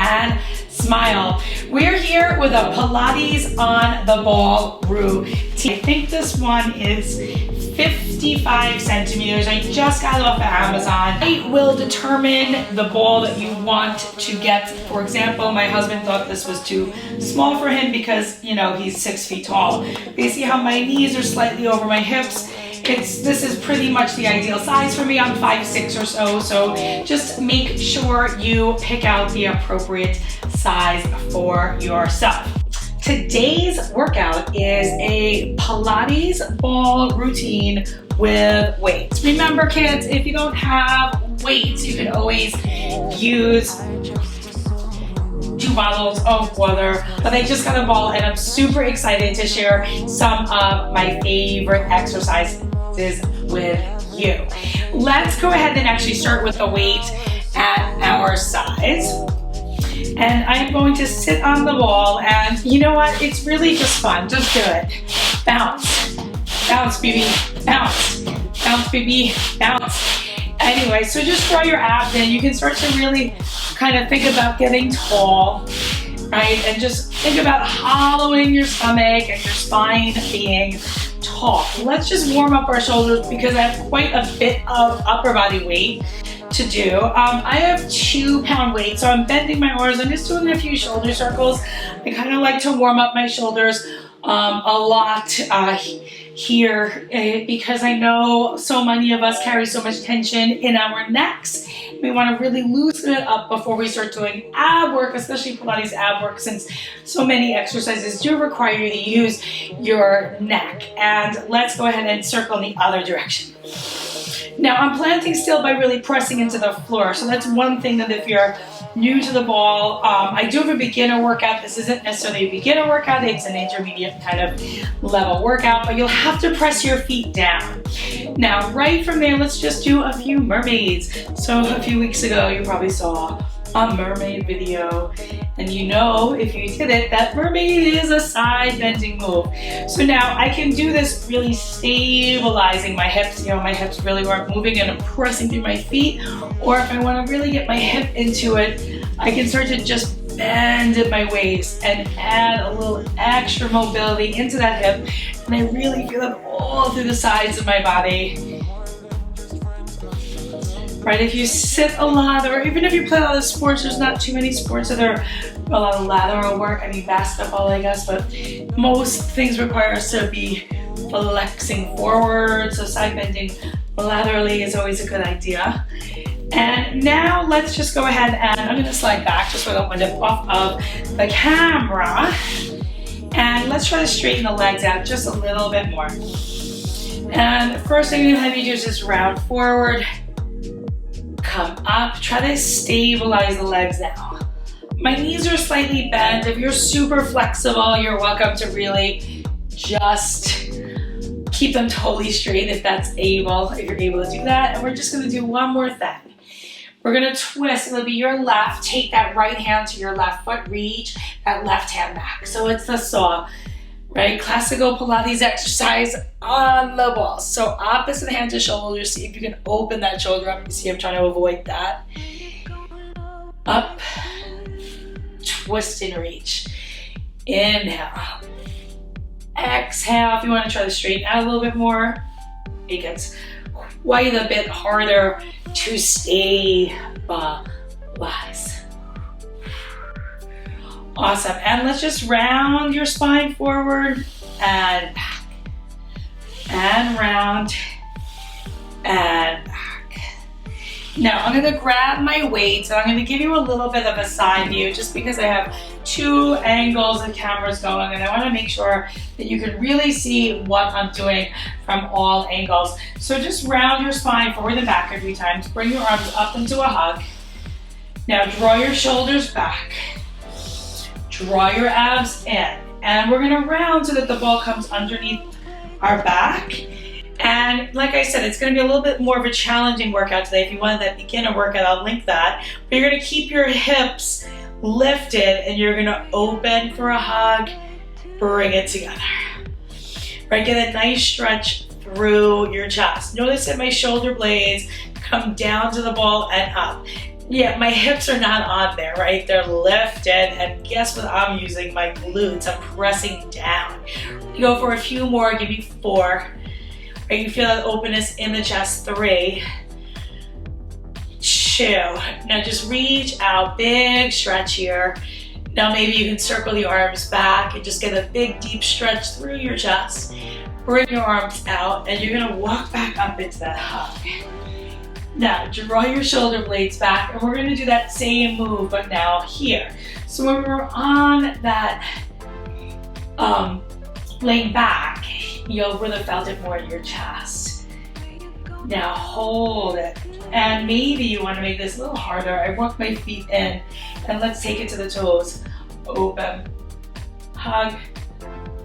and smile. We're here with a Pilates on the ball routine. I think this one is 55 centimeters. I just got it off of Amazon. It will determine the ball that you want to get. For example, my husband thought this was too small for him because, you know, he's 6 feet tall. You see how my knees are slightly over my hips? This is pretty much the ideal size for me. I'm 5'6" or so just make sure you pick out the appropriate size for yourself. Today's workout is a Pilates ball routine with weights. Remember, kids, if you don't have weights, you can always use 2 bottles of water. But I just got a ball and I'm super excited to share some of my favorite exercises with you. Let's go ahead and actually start with the weight at our sides. And I'm going to sit on the ball, and you know what? It's really just fun. Just do it. Bounce. Bounce, baby. Bounce. Bounce, baby. Bounce. Anyway, so just draw your abs in. You can start to really kind of think about getting tall, right? And just think about hollowing your stomach and your spine being tall. Let's just warm up our shoulders because I have quite a bit of upper body weight to do. I have 2-pound weight, so I'm bending my arms. I'm just doing a few shoulder circles. I kind of like to warm up my shoulders a lot here because I know so many of us carry so much tension in our necks. We want to really loosen it up before we start doing ab work, especially Pilates ab work, since so many exercises do require you to use your neck. And let's go ahead and circle in the other direction. Now I'm planting still by really pressing into the floor. So that's one thing that if you're new to the ball, I do have a beginner workout. This isn't necessarily a beginner workout. It's an intermediate kind of level workout, but you'll have to press your feet down. Now, right from there, let's just do a few mermaids. So a few weeks ago, you probably saw a mermaid video, and you know, if you did it, that mermaid is a side bending move. So now I can do this really stabilizing my hips. You know, my hips really aren't moving and I'm pressing through my feet. Or if I want to really get my hip into it, I can start to just bend at my waist and add a little extra mobility into that hip. And I really feel it all through the sides of my body. Right, if you sit a lot, or even if you play a lot of sports, there's not too many sports that are a lot of lateral work. I mean, basketball, I guess, but most things require us to be flexing forward. So side bending laterally is always a good idea. And now let's just go ahead and I'm gonna slide back just so I don't wind up off of the camera. And let's try to straighten the legs out just a little bit more. And first thing I'm gonna have you do is just round forward. Come up, try to stabilize the legs now. My knees are slightly bent. If you're super flexible, you're welcome to really just keep them totally straight if you're able to do that. And we're just gonna do one more thing. We're gonna twist. It'll be your left. Take that right hand to your left foot, reach that left hand back. So it's the saw, right? Classical Pilates exercise on the ball. So opposite hand to shoulder. See if you can open that shoulder up. You see I'm trying to avoid that. Up, twist and reach. Inhale. Exhale. If you want to try to straighten out a little bit more, it gets quite a bit harder to stabilize. Awesome, and let's just round your spine forward and back, and round and back. Now I'm gonna grab my weights and I'm gonna give you a little bit of a side view just because I have 2 angles of cameras going and I wanna make sure that you can really see what I'm doing from all angles. So just round your spine forward and back a few times, bring your arms up into a hug. Now draw your shoulders back. Draw your abs in, and we're gonna round so that the ball comes underneath our back. And like I said, it's gonna be a little bit more of a challenging workout today. If you wanted that beginner workout, I'll link that. But you're gonna keep your hips lifted and you're gonna open for a hug, bring it together. Right, get a nice stretch through your chest. Notice that my shoulder blades come down to the ball and up. Yeah, my hips are not on there, right? They're lifted, and guess what I'm using? My glutes. I'm pressing down. You go for a few more, give me 4. Right, you feel that openness in the chest. 3, 2. Now just reach out, big stretch here. Now maybe you can circle the arms back and just get a big deep stretch through your chest. Bring your arms out, and you're gonna walk back up into that hug. Now, draw your shoulder blades back, and we're gonna do that same move, but now here. So when we're on that laying back, you'll really felt it more in your chest. Now hold it. And maybe you wanna make this a little harder. I walk my feet in, and let's take it to the toes. Open, hug,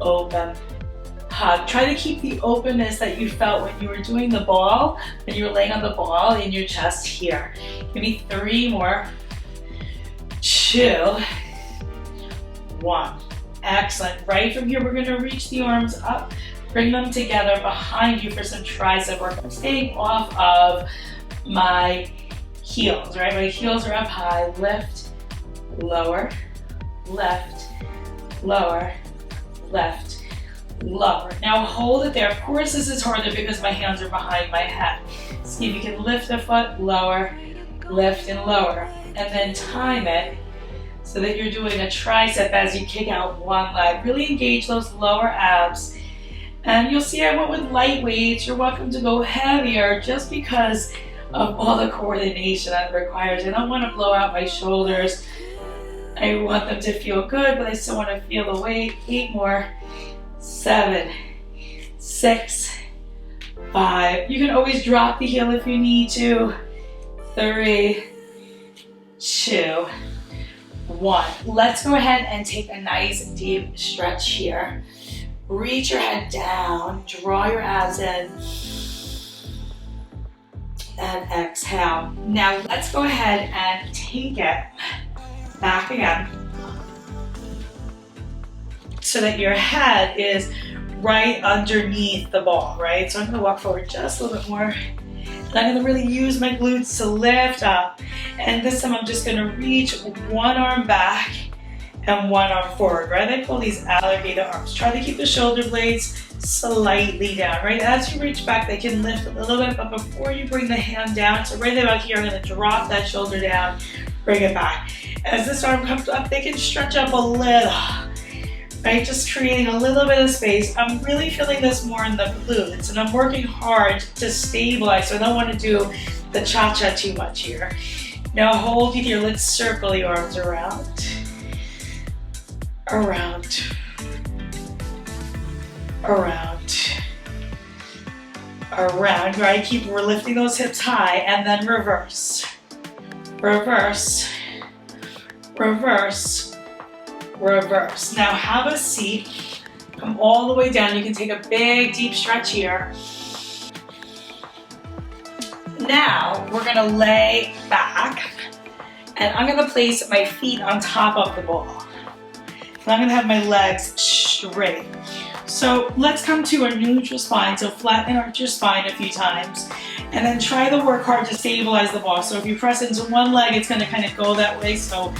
open, hug. Try to keep the openness that you felt when you were doing the ball, when you were laying on the ball in your chest here. Give me 3 more. 2, 1. Excellent. Right from here, we're gonna reach the arms up, bring them together behind you for some tricep work. I'm staying off of my heels, right? My heels are up high. Lift, lower, left, lower, left, lower. Now hold it there. Of course this is harder because my hands are behind my head. See if you can lift a foot, lower, lift and lower. And then time it so that you're doing a tricep as you kick out one leg. Really engage those lower abs. And you'll see I went with light weights. You're welcome to go heavier just because of all the coordination that it requires. I don't want to blow out my shoulders. I want them to feel good, but I still want to feel the weight. 8 more. 7, 6, 5. You can always drop the heel if you need to. 3, 2, 1. Let's go ahead and take a nice deep stretch here. Reach your head down, draw your abs in, and exhale. Now let's go ahead and take it back again so that your head is right underneath the ball, right? So I'm gonna walk forward just a little bit more. And I'm gonna really use my glutes to lift up. And this time I'm just gonna reach one arm back and one arm forward, right? I call these alligator arms. Try to keep the shoulder blades slightly down, right? As you reach back, they can lift a little bit, but before you bring the hand down, so right about here, I'm gonna drop that shoulder down, bring it back. As this arm comes up, they can stretch up a little, right? Just creating a little bit of space. I'm really feeling this more in the glutes, and I'm working hard to stabilize, so I don't want to do the cha-cha too much here. Now hold it here, let's circle the arms around, around, around, around, right? We're lifting those hips high, and then reverse, reverse, reverse, reverse. Now have a seat, come all the way down. You can take a big deep stretch here. Now we're gonna lay back, and I'm gonna place my feet on top of the ball. And I'm gonna have my legs straight. So let's come to a neutral spine. So flatten and arch your spine a few times, and then try to work hard to stabilize the ball. So if you press into one leg, it's gonna kind of go that way. So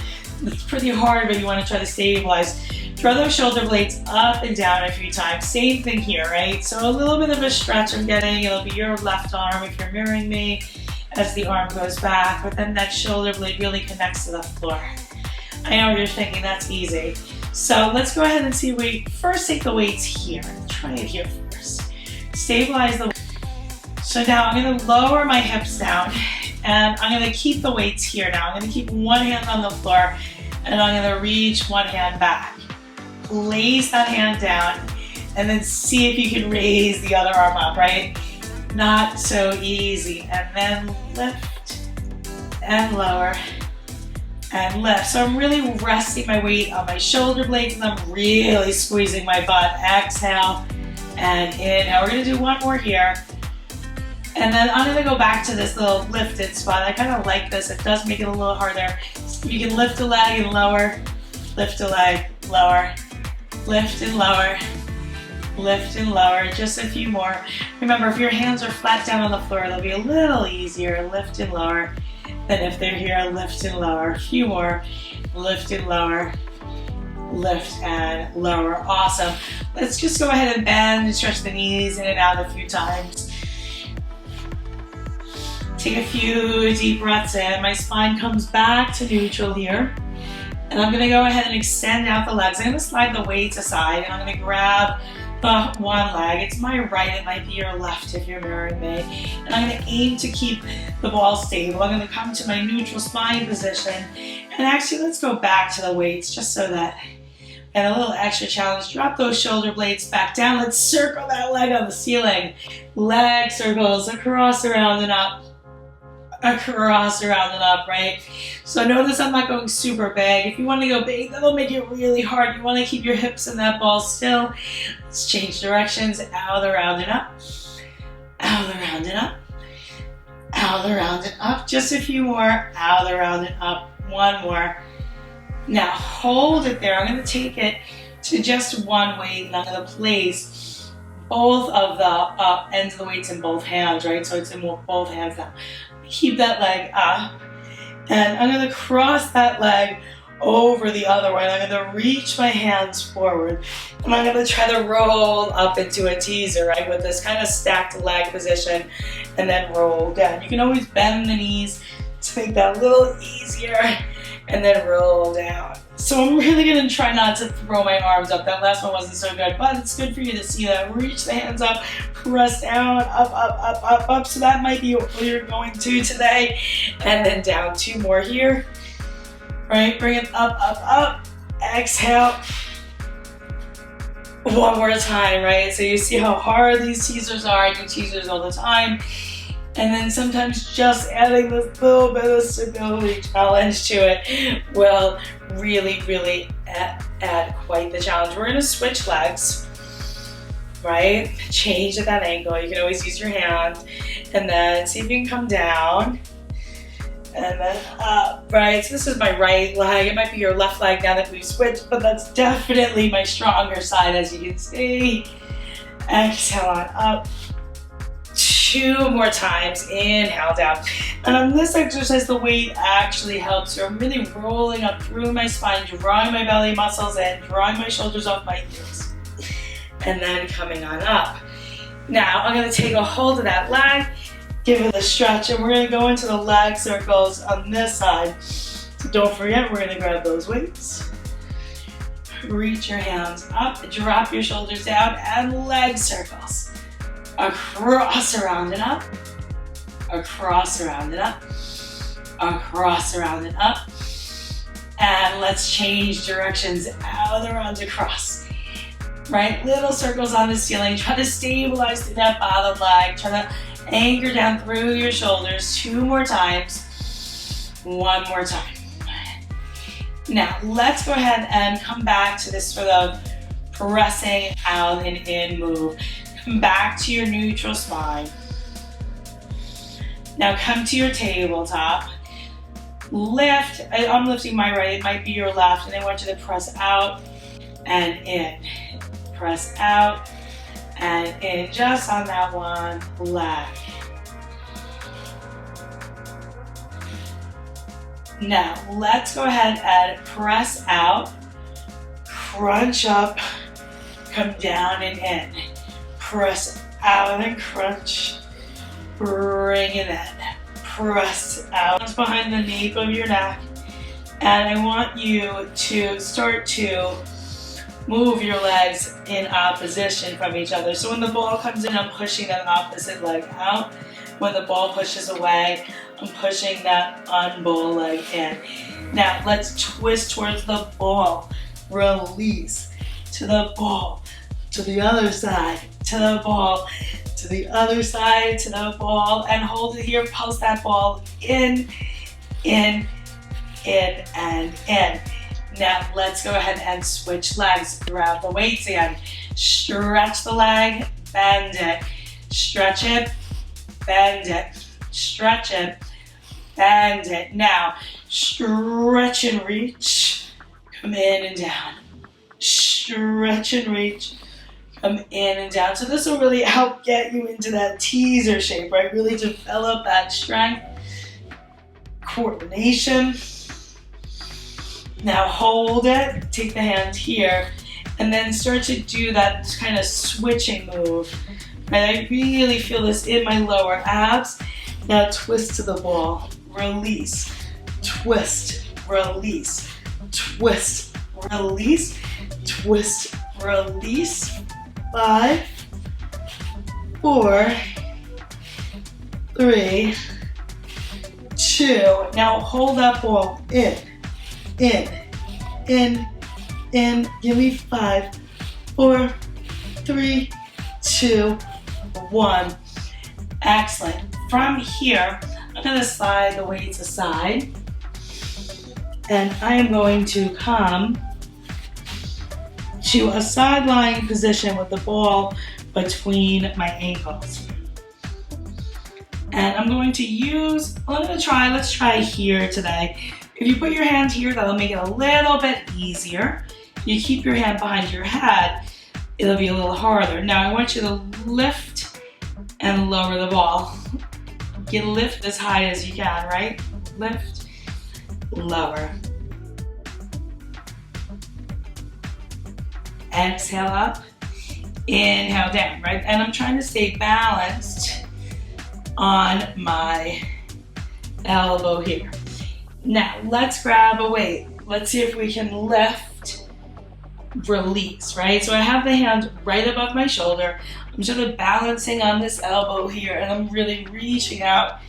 it's pretty hard, but you wanna try to stabilize. Draw those shoulder blades up and down a few times. Same thing here, right? So a little bit of a stretch I'm getting. It'll be your left arm if you're mirroring me as the arm goes back, but then that shoulder blade really connects to the floor. I know you're thinking that's easy. So let's go ahead and see weight. First take the weights here. Try it here first. Stabilize the weight. So now I'm gonna lower my hips down, and I'm gonna keep the weights here now. I'm gonna keep one hand on the floor, and I'm gonna reach one hand back. Place that hand down, and then see if you can raise the other arm up, right? Not so easy. And then lift and lower and lift. So I'm really resting my weight on my shoulder blades, and I'm really squeezing my butt. Exhale and inhale. We're gonna do one more here. And then I'm gonna go back to this little lifted spot. I kind of like this. It does make it a little harder. You can lift a leg and lower, lift a leg, lower, lift and lower, lift and lower. Just a few more. Remember, if your hands are flat down on the floor, it'll be a little easier. Lift and lower. Then if they're here, lift and lower. A few more. Lift and lower. Lift and lower. Awesome. Let's just go ahead and bend and stretch the knees in and out a few times. Take a few deep breaths in. My spine comes back to neutral here. And I'm gonna go ahead and extend out the legs. I'm gonna slide the weights aside and I'm gonna grab the one leg. It's my right, it might be your left if you're Mermaid. And I'm gonna aim to keep the ball stable. I'm gonna come to my neutral spine position. And actually, let's go back to the weights just so that, and a little extra challenge. Drop those shoulder blades back down. Let's circle that leg on the ceiling. Leg circles across, around, and up. Across, around, and up, right? So notice I'm not going super big. If you want to go big, that'll make it really hard. You want to keep your hips in that ball still. Let's change directions. Out, around, and up. Out, around, and up. Out, around, and up. Just a few more. Out, around, and up. One more. Now hold it there. I'm going to take it to just one weight and I'm going to place both of the ends of the weights in both hands, right? So it's in both hands now. Keep that leg up and I'm going to cross that leg over the other way. I'm going to reach my hands forward and I'm going to try to roll up into a teaser, right? With this kind of stacked leg position and then roll down. You can always bend the knees to make that a little easier and then roll down. So I'm really going to try not to throw my arms up. That last one wasn't so good, but it's good for you to see that. Reach the hands up, press down, up, up, up, up, up. So that might be what you're going to today. And then down. Two more here. Right, bring it up, up, up. Exhale. One more time, right? So you see how hard these teasers are. I do teasers all the time. And then sometimes just adding this little bit of stability challenge to it will really, really add quite the challenge. We're gonna switch legs, right? Change at that angle. You can always use your hand. And then see if you can come down. And then up, right? So this is my right leg. It might be your left leg now that we've switched, but that's definitely my stronger side, as you can see. Exhale on up. Two more times, inhale down. And on this exercise, the weight actually helps. So I'm really rolling up through my spine, drawing my belly muscles in, drawing my shoulders off my heels, and then coming on up. Now I'm gonna take a hold of that leg, give it a stretch, and we're gonna go into the leg circles on this side. So don't forget, we're gonna grab those weights. Reach your hands up, drop your shoulders down, and leg circles. Across, around, and up. Across, around, and up. Across, around, and up. And let's change directions. Out, around, across. Right? Little circles on the ceiling. Try to stabilize through that bottom leg. Try to anchor down through your shoulders. Two more times. One more time. Now, let's go ahead and come back to this sort of pressing out and in move. Back to your neutral spine. Now come to your tabletop. Lift. I'm lifting my right, it might be your left, and I want you to press out and in. Press out and in, just on that one leg. Now let's go ahead and press out, crunch up, come down and in. Press out and crunch, bring it in, press out. It's behind the nape of your neck. And I want you to start to move your legs in opposition from each other. So when the ball comes in, I'm pushing that opposite leg out. When the ball pushes away, I'm pushing that on-ball leg in. Now let's twist towards the ball. Release to the ball, to the other side, to the ball, to the other side, to the ball, and hold it here. Pulse that ball in, and in. Now let's go ahead and switch legs. Grab the weights again. Stretch the leg, bend it. Stretch it, bend it. Stretch it, bend it. Now stretch and reach. Come in and down. Stretch and reach. Come in and down. So this will really help get you into that teaser shape, right? Really develop that strength. coordination. Now hold it, take the hand here, and then start to do that kind of switching move. And I really feel this in my lower abs. Now twist to the ball, release, twist, release, twist, release, twist, release. 5, 4, 3, 2. Now hold that ball in. Give me 5, 4, 3, 2, 1. Excellent. From here, I'm going to slide the weights aside. And I am going to come to a side lying position with the ball between my ankles. And I'm going to use, let's try here today. If you put your hand here, that'll make it a little bit easier. You keep your hand behind your head, it'll be a little harder. Now I want you to lift and lower the ball. You lift as high as you can, right? Lift, lower. Exhale up, inhale down, right? And I'm trying to stay balanced on my elbow here. Now, let's grab a weight. Let's see if we can lift, release, right? So I have the hand right above my shoulder. I'm sort of balancing on this elbow here, and I'm really reaching out,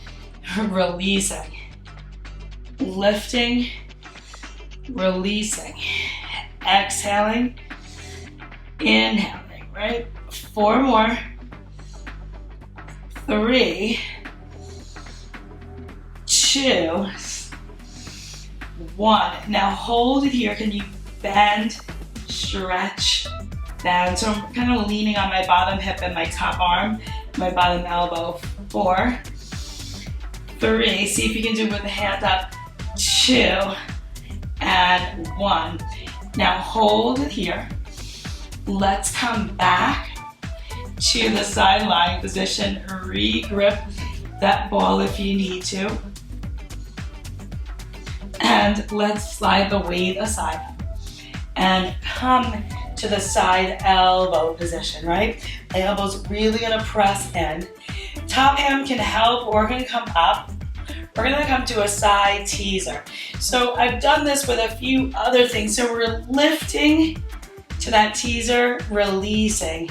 releasing, lifting, releasing, exhaling, inhaling, right? 4 more. 3, 2, 1. Now hold it here. Can you bend, stretch, bend? So I'm kind of leaning on my bottom hip and my top arm, my bottom elbow. 4, 3. See if you can do it with the hand up. 2, and 1. Now hold it here. Let's come back to the side lying position. Re-grip that ball if you need to. And let's slide the weight aside and come to the side elbow position, right? My elbow's really gonna press in. Top hand can help, or we're gonna come up. We're gonna come to a side teaser. So I've done this with a few other things. So we're lifting to that teaser, releasing.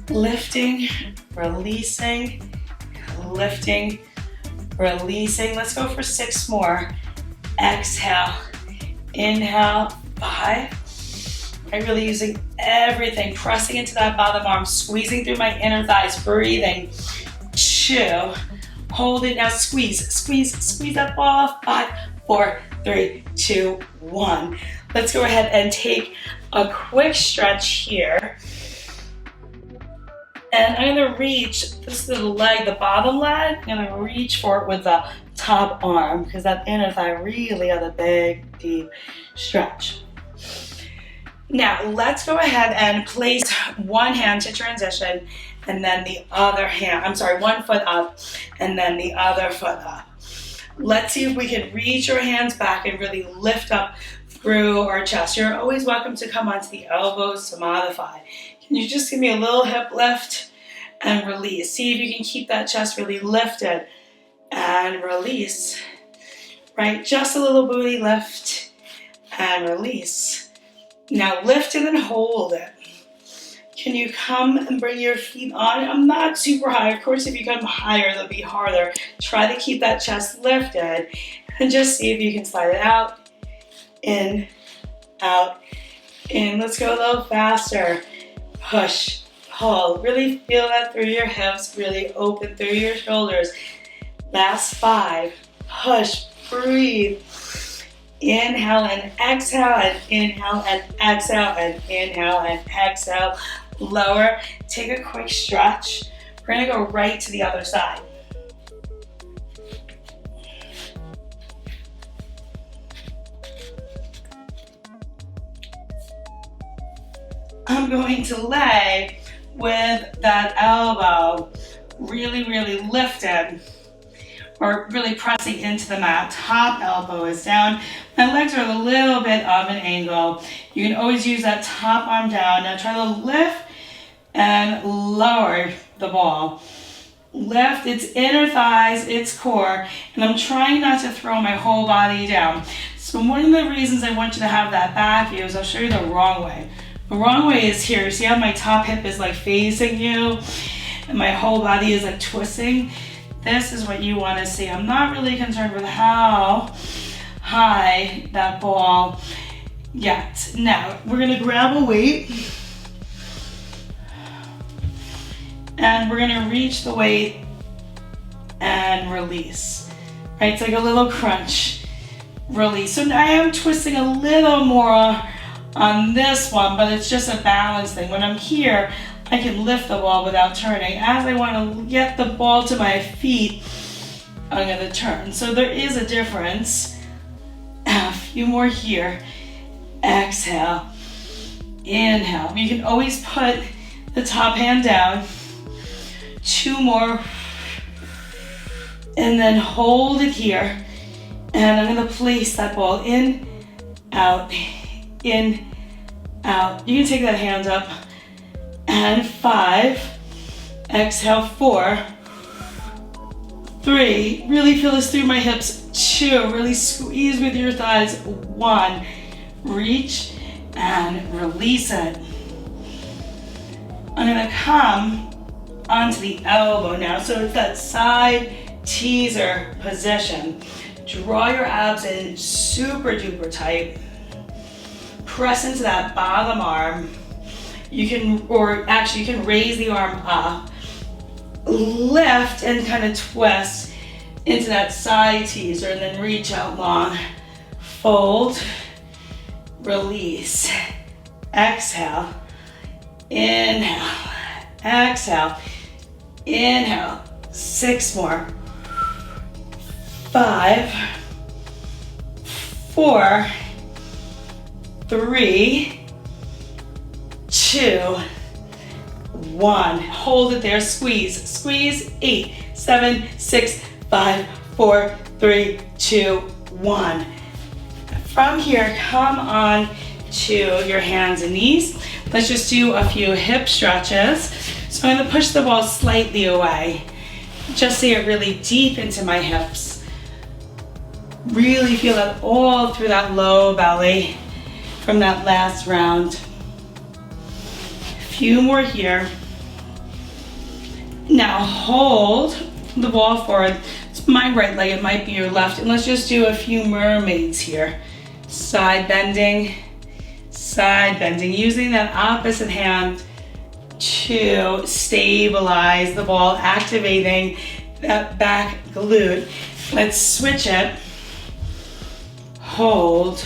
Lifting, releasing, lifting, releasing. Let's go for 6 more. Exhale, inhale, 5. I'm really using everything, pressing into that bottom arm, squeezing through my inner thighs, breathing. 2, hold it, now squeeze, squeeze, squeeze that ball. 5, 4, 3, 2, 1. Let's go ahead and take a quick stretch here. And I'm gonna reach, this is the leg, the bottom leg, I'm gonna reach for it with the top arm because that inner thigh really has a big, deep stretch. Now, let's go ahead and place one hand to transition and then the other hand, one foot up and then the other foot up. Let's see if we can reach our hands back and really lift up through our chest. You're always welcome to come onto the elbows to modify. Can you just give me a little hip lift and release? See if you can keep that chest really lifted and release. Right, just a little booty lift and release. Now lift and then hold it. Can you come and bring your feet on? I'm not super high. Of course, if you come higher, it'll be harder. Try to keep that chest lifted and just see if you can slide it out, in, out, in. Let's go a little faster. Push, pull. Really feel that through your hips. Really open through your shoulders. Last 5. Push, breathe. Inhale and exhale, and inhale and exhale, and inhale and exhale. Lower. Take a quick stretch. We're gonna go right to the other side. I'm going to lay with that elbow really, really lifted. or really pressing into the mat. Top elbow is down. My legs are a little bit of an angle. You can always use that top arm down. Now try to lift and lower the ball. Lift its inner thighs, its core, and I'm trying not to throw my whole body down. So one of the reasons I want you to have that back view is I'll show you the wrong way. The wrong way is here. See how my top hip is like facing you and my whole body is like twisting? This is what you want to see. I'm not really concerned with how high that ball gets. Now, we're going to grab a weight and we're going to reach the weight and release. Right? It's like a little crunch. Release. So now I am twisting a little more on this one, but it's just a balance thing. When I'm here, I can lift the ball without turning. As I want to get the ball to my feet, I'm going to turn. So there is a difference. A few more here. Exhale. Inhale. You can always put the top hand down. 2 more. And then hold it here. And I'm going to place that ball in, out, in, out. You can take that hand up. And 5. Exhale. 4. 3. Really feel this through my hips. 2. Really squeeze with your thighs. 1. Reach and release it. I'm going to come onto the elbow now. So it's that side teaser position. Draw your abs in super duper tight. Press into that bottom arm. You can, or actually you can raise the arm up. Lift and kind of twist into that side teaser and then reach out long. Fold, release, exhale, inhale, exhale, inhale. 6 more. 5, 4, 3, 2, 1. Hold it there, squeeze, squeeze. 8, 7, 6, 5, 4, 3, 2, 1. From here, come on to your hands and knees. Let's just do a few hip stretches. So I'm going to push the ball slightly away. Just see it really deep into my hips. Really feel that all through that low belly from that last round. A few more here. Now hold the ball forward. It's my right leg, it might be your left. And let's just do a few mermaids here. Side bending, using that opposite hand to stabilize the ball, activating that back glute. Let's switch it. Hold,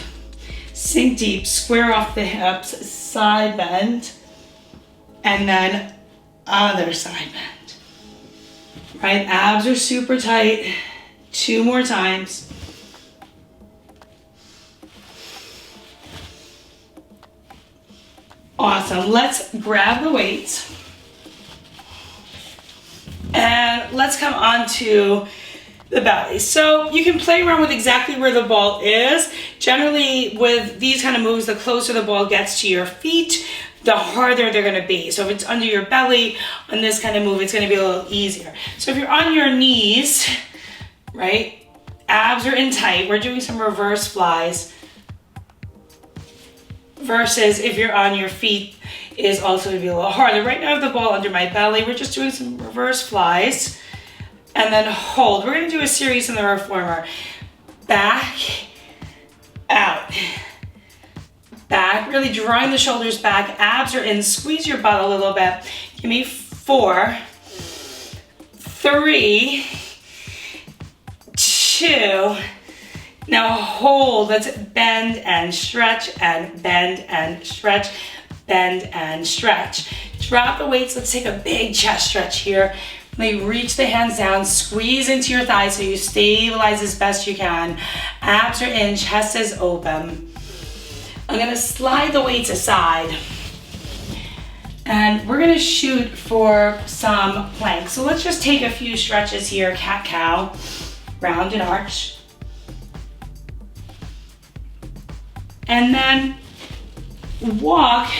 sink deep, square off the hips, side bend, and then other side bend. Right, abs are super tight. 2 more times. Awesome, let's grab the weights. And let's come on to the belly. So you can play around with exactly where the ball is. Generally with these kind of moves, the closer the ball gets to your feet, the harder they're going to be. So if it's under your belly on this kind of move, it's going to be a little easier. So if you're on your knees, right, abs are in tight. We're doing some reverse flies. Versus if you're on your feet is also going to be a little harder. Right now I have the ball under my belly. We're just doing some reverse flies. And then hold. We're going to do a series in the reformer. Back, out. Back, really drawing the shoulders back. Abs are in. Squeeze your butt a little bit. Give me 4, 3, 2. Now hold. Let's bend and stretch and bend and stretch, bend and stretch. Drop the weights. Let's take a big chest stretch here. Really reach the hands down, squeeze into your thighs so you stabilize as best you can. Abs are in, chest is open. I'm gonna slide the weights aside. And we're gonna shoot for some planks. So let's just take a few stretches here, cat-cow. round and arch. And then walk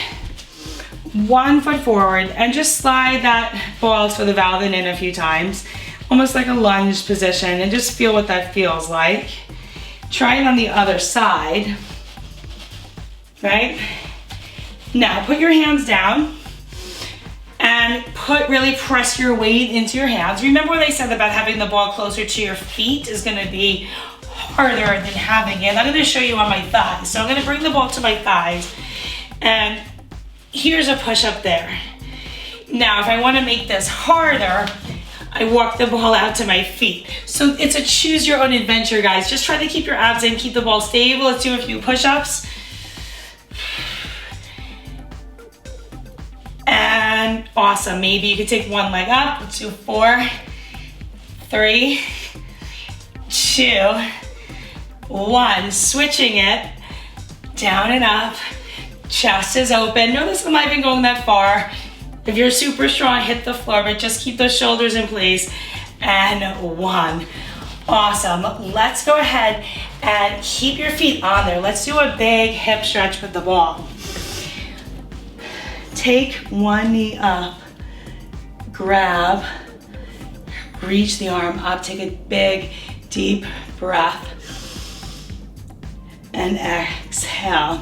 1 foot forward and just slide that ball for the valve in a few times, almost like a lunge position, and just feel what that feels like. Try it on the other side, right? Now put your hands down and really press your weight into your hands. Remember what I said about having the ball closer to your feet is gonna be harder than having it. I'm gonna show you on my thighs. So I'm gonna bring the ball to my thighs, and here's a push up there. Now, if I wanna make this harder, I walk the ball out to my feet. So it's a choose your own adventure, guys. Just try to keep your abs in, keep the ball stable. Let's do a few push-ups. And awesome, maybe you could take one leg up. Let's do 4, 3, 2, 1. Switching it, down and up. Chest is open. Notice I'm not even going that far. If you're super strong, hit the floor, but just keep those shoulders in place. And 1. Awesome. Let's go ahead and keep your feet on there. Let's do a big hip stretch with the ball. Take one knee up, grab, reach the arm up, take a big, deep breath, and exhale.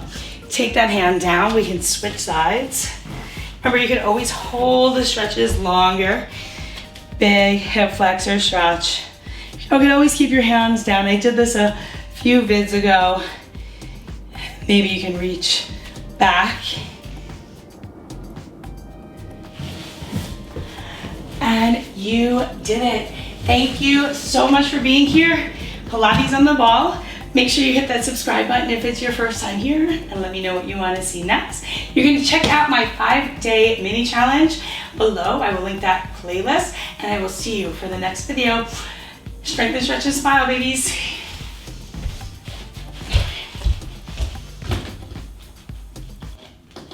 Take that hand down. We can switch sides. Remember, you can always hold the stretches longer. Big hip flexor stretch. You can always keep your hands down. I did this a few vids ago. Maybe you can reach back. And you did it. Thank you so much for being here. Pilates on the ball. Make sure you hit that subscribe button if it's your first time here, and let me know what you want to see next. You're going to check out my 5-day mini challenge below. I will link that playlist, and I will see you for the next video. Strength and stretch and smile, babies.